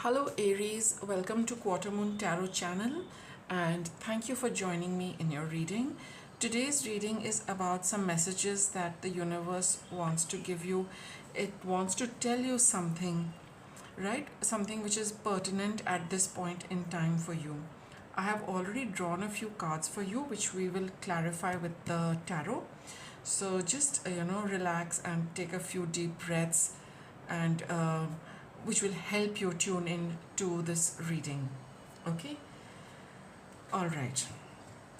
Hello Aries, welcome to Quarter Moon Tarot channel and thank you for joining me in your reading. Today's reading is about some messages that the universe wants to give you. It wants to tell you something, right? Something which is pertinent at this point in time for you. I have already drawn a few cards for you which we will clarify with the tarot. So just relax and take a few deep breaths and which will help you tune in to this reading. Okay, all right.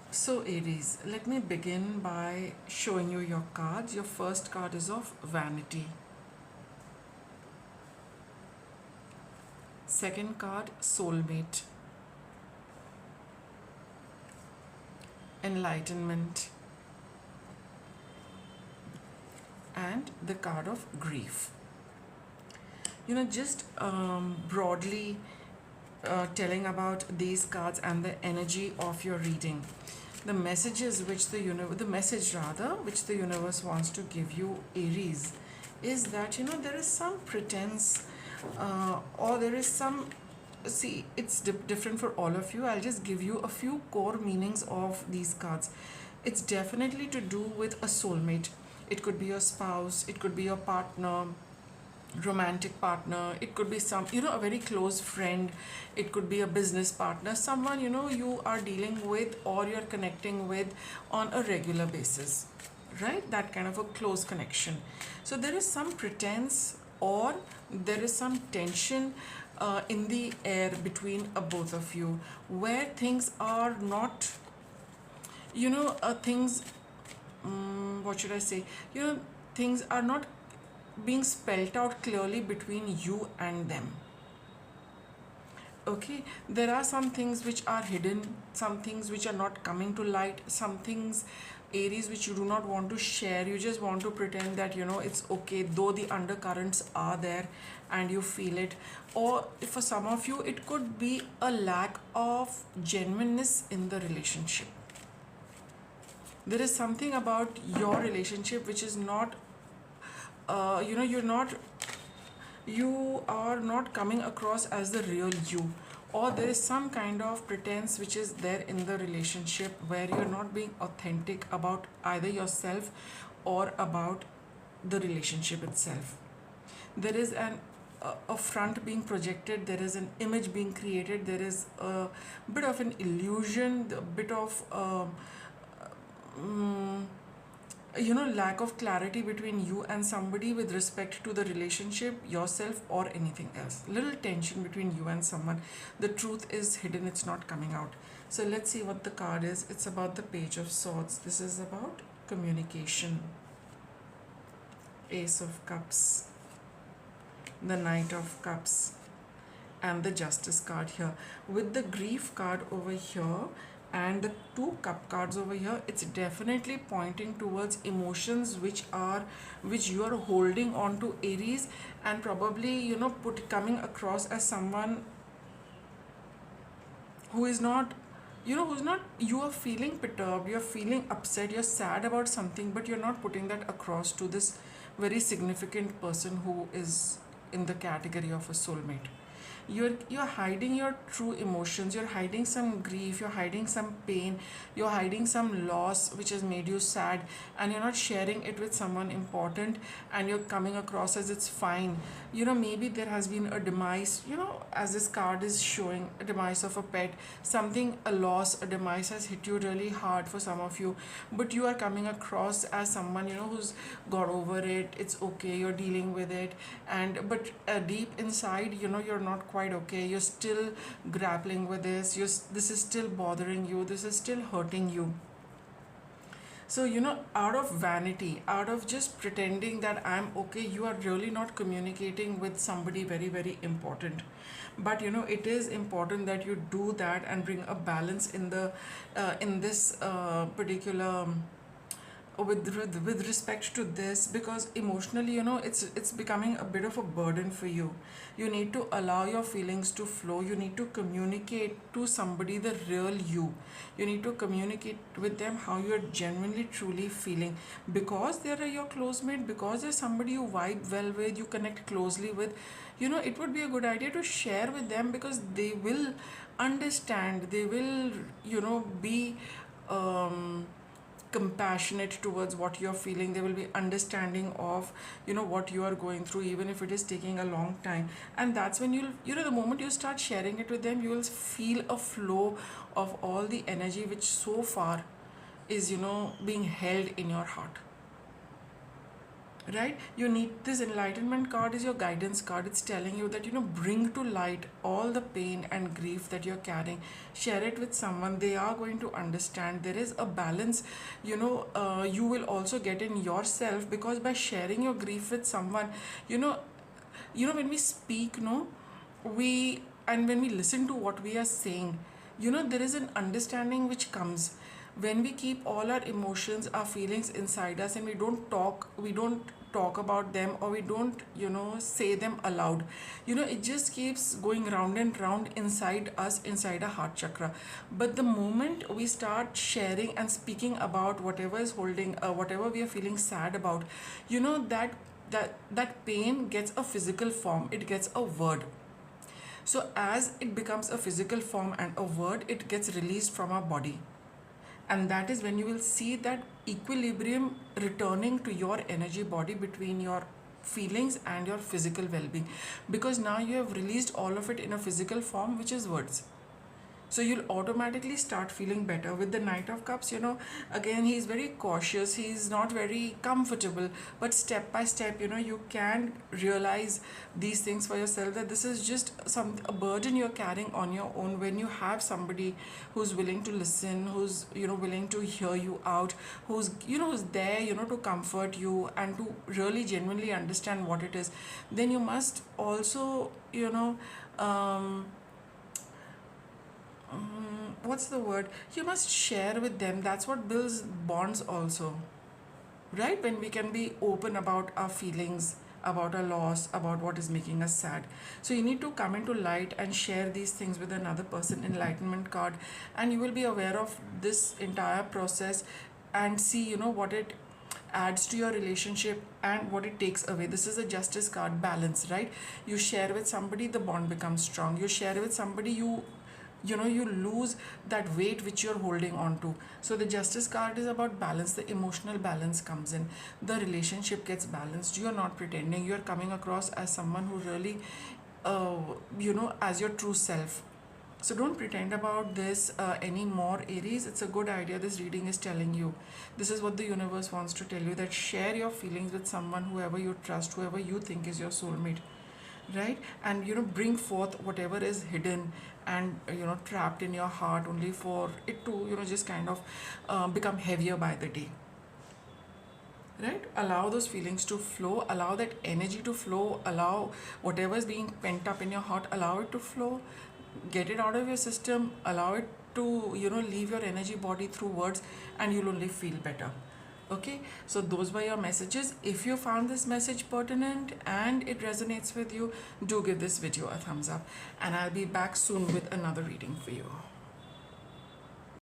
So Aries, let me begin by showing you your cards. Your first card is of vanity. Second card, soulmate. Enlightenment. And the card of grief. Just broadly telling about these cards and the energy of your reading. The messages which the message rather which the universe wants to give you, Aries, is that there is some pretense or there is some, see, it's different for all of you. I'll just give you a few core meanings of these cards. It's definitely to do with a soulmate. It could be your spouse, it could be your partner, romantic partner, it could be some a very close friend, it could be a business partner, someone you are dealing with or you're connecting with on a regular basis, right? That kind of a close connection. So there is some pretense or there is some tension in the air between both of you, where things are not things what should I say, things are not being spelled out clearly between you and them. Okay, there are some things which are hidden, some things which are not coming to light, some things, Aries, which you do not want to share. You just want to pretend that it's okay, though the undercurrents are there and you feel it. Or for some of you it could be a lack of genuineness in the relationship. There is something about your relationship which is not you are not coming across as the real you, or there is some kind of pretense which is there in the relationship where you're not being authentic about either yourself or about the relationship itself. There is a front being projected, there is an image being created, there is a bit of an illusion, a bit of lack of clarity between you and somebody with respect to the relationship, yourself, or anything else. Little tension between you and someone. The truth is hidden, it's not coming out. So let's see what the card is. It's about the Page of Swords. This is about communication. Ace of Cups, the Knight of Cups, and the Justice card here. With the Grief card over here and the two cup cards over here, it's definitely pointing towards emotions which you are holding on to, Aries, and probably coming across as someone who is not you are feeling perturbed, you're feeling upset, you're sad about something, but you're not putting that across to this very significant person who is in the category of a soulmate. You're hiding your true emotions, you're hiding some grief, you're hiding some pain, you're hiding some loss which has made you sad, and you're not sharing it with someone important, and you're coming across as it's fine. Maybe there has been a demise, as this card is showing, a demise of a pet, something, a loss, a demise has hit you really hard for some of you, but you are coming across as someone who's got over it, it's okay, you're dealing with it, and but deep inside you're not quite okay, you're still grappling with this, this is still bothering you, this is still hurting you. So out of vanity, out of just pretending that I'm okay, you are really not communicating with somebody very, very important. But it is important that you do that and bring a balance in the in this particular with respect to this, because emotionally, it's becoming a bit of a burden for you. You need to allow your feelings to flow. You need to communicate to somebody the real you. You need to communicate with them how you're genuinely truly feeling, because they're your close mate, because they're somebody you vibe well with, you connect closely with. It would be a good idea to share with them, because they will understand, they will be um, compassionate towards what you're feeling. They will be understanding of what you are going through, even if it is taking a long time. And that's when the moment you start sharing it with them, you will feel a flow of all the energy which so far is being held in your heart. Right? You need this enlightenment card is your guidance card. It's telling you that bring to light all the pain and grief that you're carrying. Share it with someone. They are going to understand. There is a balance you will also get in yourself, because by sharing your grief with someone, when we speak, no, we and when we listen to what we are saying, there is an understanding which comes when we keep all our emotions, our feelings inside us, and we don't talk about them, or we don't say them aloud. It just keeps going round and round inside us, inside our heart chakra. But the moment we start sharing and speaking about whatever is holding, whatever we are feeling sad about, that pain gets a physical form. It gets a word. So as it becomes a physical form and a word, it gets released from our body. And that is when you will see that equilibrium returning to your energy body between your feelings and your physical well-being, because now you have released all of it in a physical form, which is words. So you'll automatically start feeling better. With the Knight of Cups, again, he's very cautious, he's not very comfortable, but step by step, you can realize these things for yourself, that this is just a burden you're carrying on your own. When you have somebody who's willing to listen, who's willing to hear you out, who's there to comfort you and to really genuinely understand what it is, then you must also what's the word, you must share with them. That's what builds bonds also, right? When we can be open about our feelings, about our loss, about what is making us sad. So you need to come into light and share these things with another person. Enlightenment card, and you will be aware of this entire process and see what it adds to your relationship and what it takes away. This is a Justice card, balance, right? You share with somebody, the bond becomes strong. You share with somebody, you lose that weight which you're holding on to. So the Justice card is about balance. The emotional balance comes in, the relationship gets balanced. You're not pretending, you're coming across as someone who really as your true self. So don't pretend about this anymore, Aries. It's a good idea. This reading is telling you, this is what the universe wants to tell you, that share your feelings with someone, whoever you trust, whoever you think is your soulmate, right? And bring forth whatever is hidden and trapped in your heart, only for it to just kind of become heavier by the day, right? Allow those feelings to flow, allow that energy to flow, allow whatever is being pent up in your heart, allow it to flow, get it out of your system, allow it to leave your energy body through words, and you'll only feel better. Okay, so those were your messages. If you found this message pertinent and it resonates with you, do give this video a thumbs up, and I'll be back soon with another reading for you.